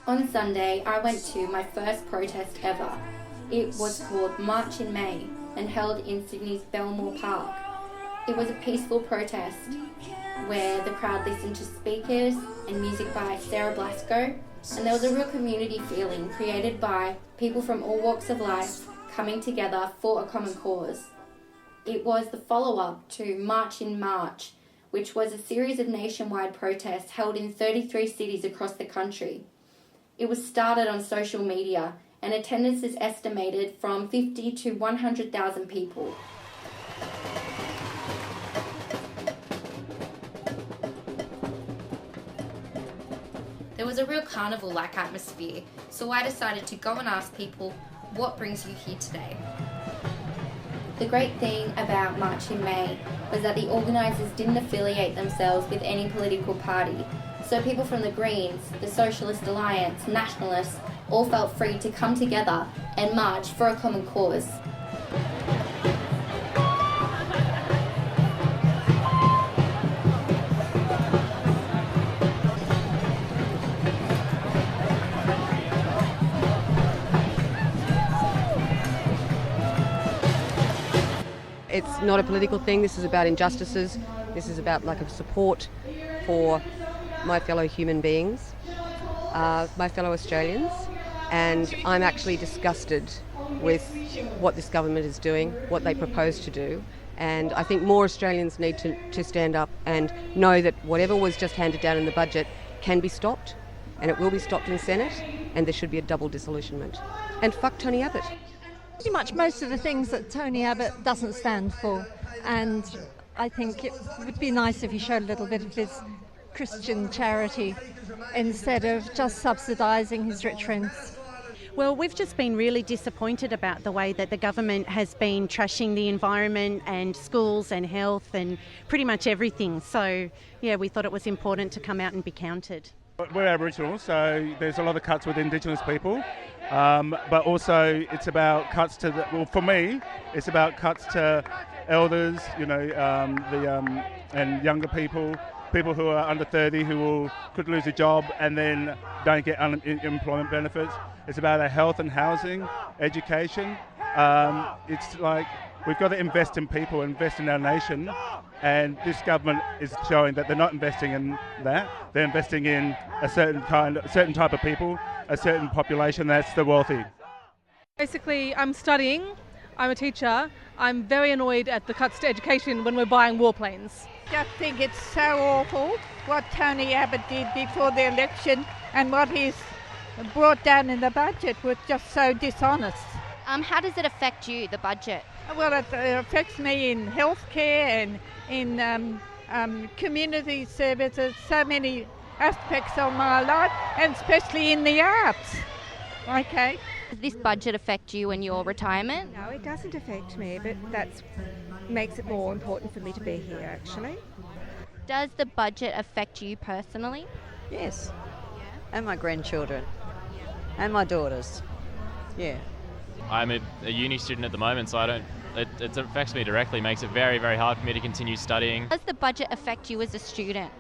On Sunday, I went to my first protest ever. It was called March in May and held in Sydney's Belmore Park. It was a peaceful protest where the crowd listened to speakers and music by Sarah Blasco, and there was a real community feeling created by people from all walks of life coming together for a common cause. It was the follow-up to March in March, which was a series of nationwide protests held in 33 cities across the country. It was started on social media, and attendance is estimated from 50 to 100,000 people. There was a real carnival-like atmosphere, so I decided to go and ask people, what brings you here today? The great thing about March in May was that the organisers didn't affiliate themselves with any political party, so people from the Greens, the Socialist Alliance, Nationalists, all felt free to come together and march for a common cause. It's not a political thing. This is about injustices. This is about lack of support for my fellow human beings, my fellow Australians, and I'm actually disgusted with what this government is doing, what they propose to do, and I think more Australians need to stand up and know that whatever was just handed down in the budget can be stopped, and it will be stopped in Senate, and there should be a double disillusionment. And fuck Tony Abbott. Pretty much most of the things that Tony Abbott doesn't stand for, and I think it would be nice if he showed a little bit of his Christian charity instead of just subsidising his rich friends. Well, we've just been really disappointed about the way that the government has been trashing the environment and schools and health and pretty much everything. So, yeah, we thought it was important to come out and be counted. We're Aboriginal, so there's a lot of cuts with Indigenous people, but also it's about cuts to for me, it's about cuts to elders, and younger people who are under 30 could lose a job and then don't get unemployment benefits. It's about our health and housing, education. It's like we've got to invest in people, invest in our nation, and this government is showing that they're not investing in that. They're investing in a certain type of people, a certain population, that's the wealthy. Basically, I'm studying, I'm a teacher, I'm very annoyed at the cuts to education when we're buying warplanes. I just think it's so awful what Tony Abbott did before the election, and what he's brought down in the budget was just so dishonest. How does it affect you, the budget? Well, it affects me in healthcare and in community services, so many aspects of my life, and especially in the arts. Okay. Does this budget affect you in your retirement? No, it doesn't affect me, but that makes it more important for me to be here, actually. Does the budget affect you personally? Yes, and my grandchildren, and my daughters, yeah. I'm a uni student at the moment, so it affects me directly, makes it very, very hard for me to continue studying. Does the budget affect you as a student?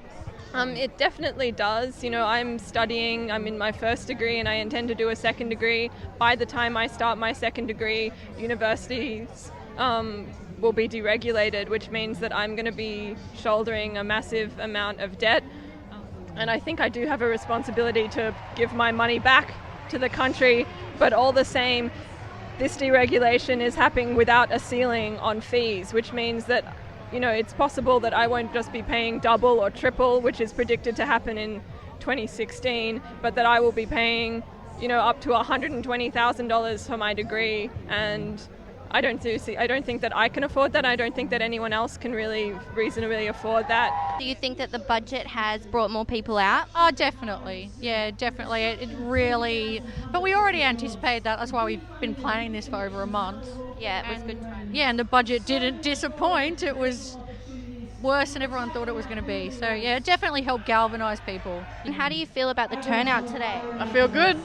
It definitely does. I'm studying, I'm in my first degree and I intend to do a second degree. By the time I start my second degree, universities will be deregulated, which means that I'm going to be shouldering a massive amount of debt. And I think I do have a responsibility to give my money back to the country, but all the same, this deregulation is happening without a ceiling on fees, which means that it's possible that I won't just be paying double or triple, which is predicted to happen in 2016, but that I will be paying, up to $120,000 for my degree, and I don't think that I can afford that. I don't think that anyone else can really reasonably afford that. Do you think that the budget has brought more people out? Oh, definitely. Yeah, definitely. It really... But we already anticipated that. That's why we've been planning this for over a month. Yeah, it was good. Yeah, and the budget didn't disappoint. It was worse than everyone thought it was going to be. So, yeah, it definitely helped galvanise people. And how do you feel about the turnout today? I feel good.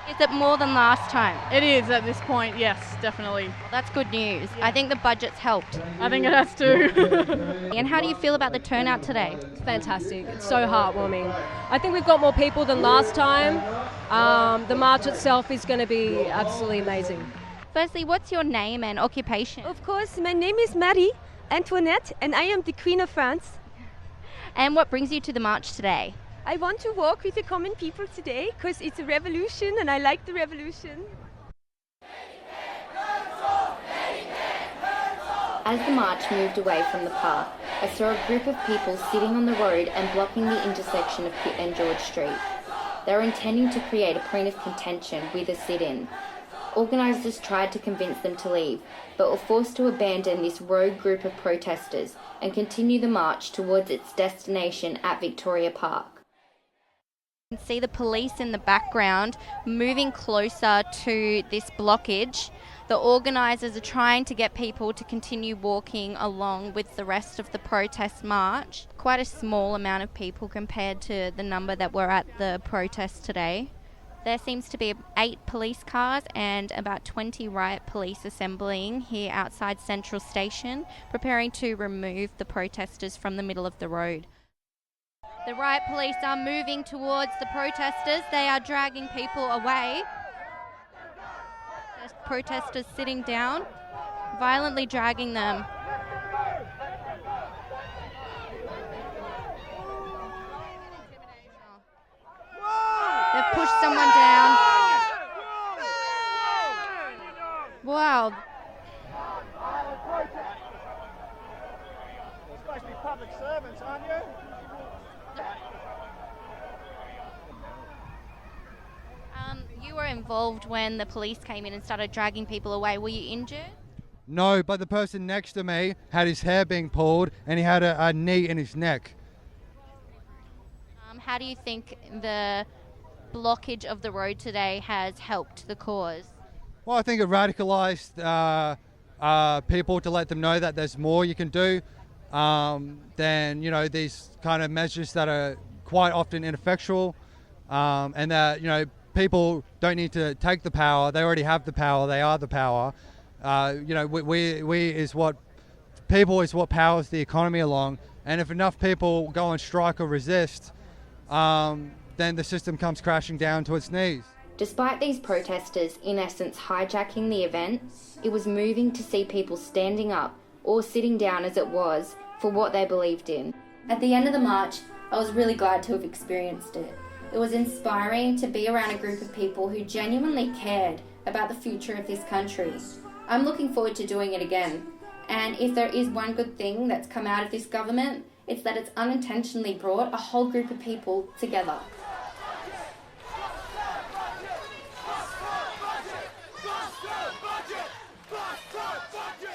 Is it more than last time? It is at this point, yes, definitely. That's good news. I think the budget's helped. I think it has to. And how do you feel about the turnout today? It's fantastic. It's so heartwarming. I think we've got more people than last time. The march itself is going to be absolutely amazing. Firstly, what's your name and occupation? Of course, my name is Marie Antoinette and I am the Queen of France. And what brings you to the march today? I want to walk with the common people today because it's a revolution and I like the revolution. As the march moved away from the park, I saw a group of people sitting on the road and blocking the intersection of Pitt and George Street. They were intending to create a point of contention with a sit-in. Organisers tried to convince them to leave, but were forced to abandon this rogue group of protesters and continue the march towards its destination at Victoria Park. You can see the police in the background moving closer to this blockage. The organisers are trying to get people to continue walking along with the rest of the protest march. Quite a small amount of people compared to the number that were at the protest today. There seems to be 8 police cars and about 20 riot police assembling here outside Central Station, preparing to remove the protesters from the middle of the road. The riot police are moving towards the protesters. They are dragging people away. There's protesters sitting down, violently dragging them. They've pushed someone down. Wow. You're supposed to be public servants, aren't you? You were involved when the police came in and started dragging people away. Were you injured? No, but the person next to me had his hair being pulled and he had a knee in his neck. How do you think the blockage of the road today has helped the cause? Well, I think it radicalised people to let them know that there's more you can do than, you know, these kind of measures that are quite often ineffectual, and that, you know, people don't need to take the power. They already have the power. They are the power. You know, people is what powers the economy along. And if enough people go on strike or resist, then the system comes crashing down to its knees. Despite these protesters in essence hijacking the event, it was moving to see people standing up, or sitting down as it was, for what they believed in. At the end of the march, I was really glad to have experienced it. It was inspiring to be around a group of people who genuinely cared about the future of this country. I'm looking forward to doing it again. And if there is one good thing that's come out of this government, it's that it's unintentionally brought a whole group of people together. Budget!